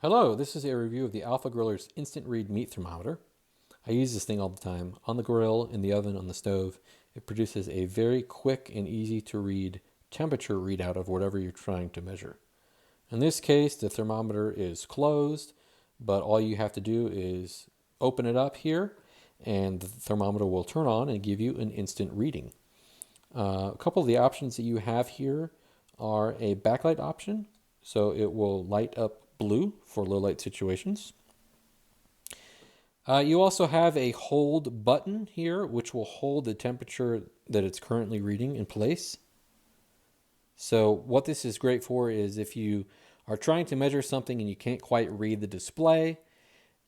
Hello, this is a review of the Alpha Grillers Instant Read Meat Thermometer. I use this thing all the time on the grill, in the oven, on the stove. It produces a very quick and easy to read temperature readout of whatever you're trying to measure. In this case, the thermometer is closed, but all you have to do is open it up here and the thermometer will turn on and give you an instant reading. A couple of the options that you have here are a backlight option, so it will light up blue for low light situations. You also have a hold button here, which will hold the temperature that it's currently reading in place. So what this is great for is if you are trying to measure something and you can't quite read the display,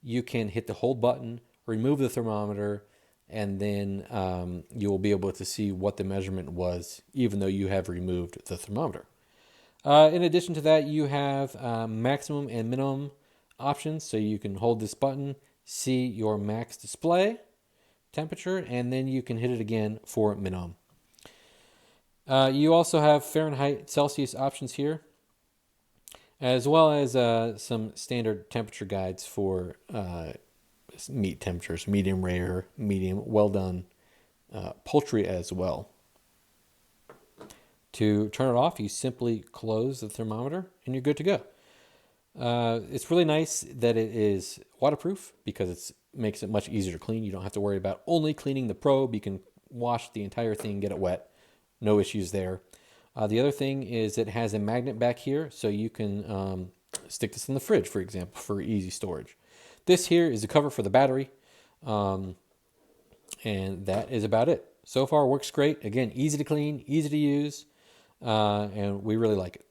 you can hit the hold button, remove the thermometer, and then you will be able to see what the measurement was, even though you have removed the thermometer. In addition to that, you have maximum and minimum options. So you can hold this button, see your max display temperature, and then you can hit it again for minimum. You also have Fahrenheit, Celsius options here, as well as some standard temperature guides for meat temperatures, medium rare, medium, well done, poultry as well. To turn it off, you simply close the thermometer and you're good to go. It's really nice that it is waterproof because it makes it much easier to clean. You don't have to worry about only cleaning the probe. You can wash the entire thing, get it wet. No issues there. The other thing is it has a magnet back here, so you can stick this in the fridge, for example, for easy storage. This here is a cover for the battery, and that is about it. So far, works great. Again, easy to clean, easy to use, and we really like it.